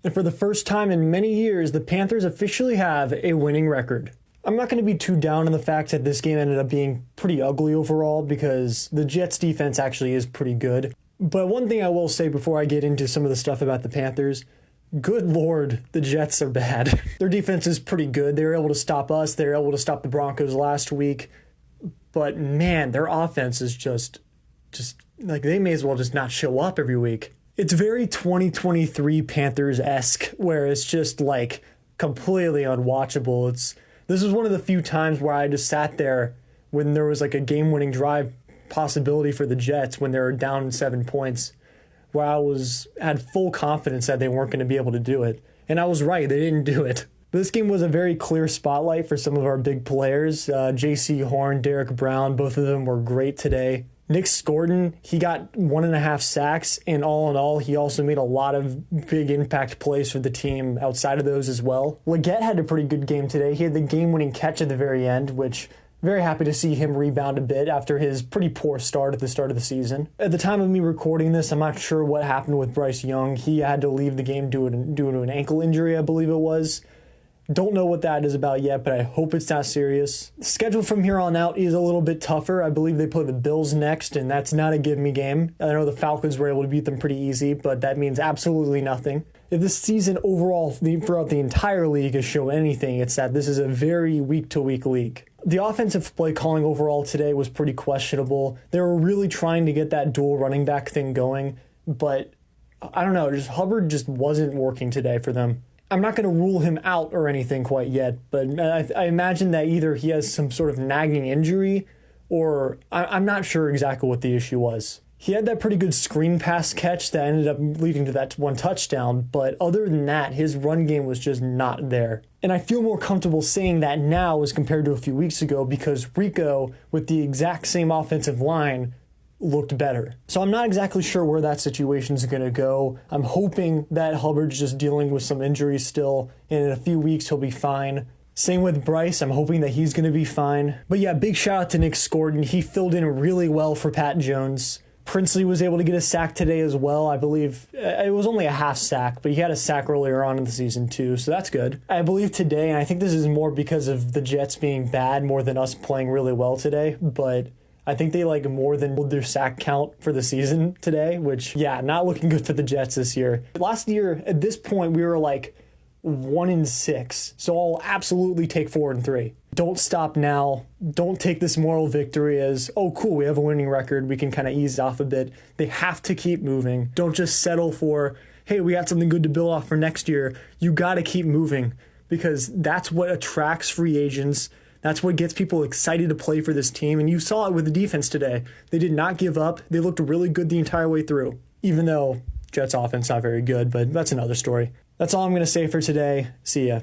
And for the first time in many years, the Panthers officially have a winning record. I'm not going to be too down on the fact that this game ended up being pretty ugly overall because the Jets defense actually is pretty good. But one thing I will say before I get into some of the stuff about the Panthers, good Lord, the Jets are bad. Their defense is pretty good. They were able to stop us. They were able to stop the Broncos last week. But man, their offense is just like they may as well just not show up every week. It's very 2023 Panthers-esque, where it's just like completely unwatchable. This was one of the few times where I just sat there when there was like a game-winning drive possibility for the Jets when they were down 7 points, where I had full confidence that they weren't going to be able to do it. And I was right, they didn't do it. This game was a very clear spotlight for some of our big players. J.C. Horn, Derek Brown, both of them were great today. Nick Scordon, he got 1.5 sacks, and all in all, he also made a lot of big impact plays for the team outside of those as well. Leggett had a pretty good game today. He had the game-winning catch at the very end, which very happy to see him rebound a bit after his pretty poor start at the start of the season. At the time of me recording this, I'm not sure what happened with Bryce Young. He had to leave the game due to an ankle injury, I believe it was. Don't know what that is about yet, but I hope it's not serious. The schedule from here on out is a little bit tougher. I believe they play the Bills next, and that's not a give-me game. I know the Falcons were able to beat them pretty easy, but that means absolutely nothing. If this season overall throughout the entire league has shown anything, it's that this is a very week-to-week league. The offensive play calling overall today was pretty questionable. They were really trying to get that dual running back thing going, but I don't know, Hubbard just wasn't working today for them. I'm not going to rule him out or anything quite yet, but I imagine that either he has some sort of nagging injury or I'm not sure exactly what the issue was. He had that pretty good screen pass catch that ended up leading to that one touchdown, but other than that, his run game was just not there. And I feel more comfortable saying that now as compared to a few weeks ago because Rico, with the exact same offensive line, looked better. So I'm not exactly sure where that situation is going to go. I'm hoping that Hubbard's just dealing with some injuries still, and in a few weeks he'll be fine. Same with Bryce. I'm hoping that he's going to be fine. But yeah, big shout out to Nick Scordon. He filled in really well for Pat Jones. Princely was able to get a sack today as well. I believe it was only a half sack, but he had a sack earlier on in the season too, so that's good. I believe today, and I think this is more because of the Jets being bad more than us playing really well today, but I think they more than their sack count for the season today, which, yeah, not looking good for the Jets this year. Last year, at this point, we were 1-6, so I'll absolutely take 4-3. Don't stop now. Don't take this moral victory as, oh, cool, we have a winning record. We can kind of ease off a bit. They have to keep moving. Don't just settle for, hey, we got something good to build off for next year. You got to keep moving because that's what attracts free agents. That's what gets people excited to play for this team, and you saw it with the defense today. They did not give up. They looked really good the entire way through, even though Jets offense not very good, but that's another story. That's all I'm going to say for today. See ya.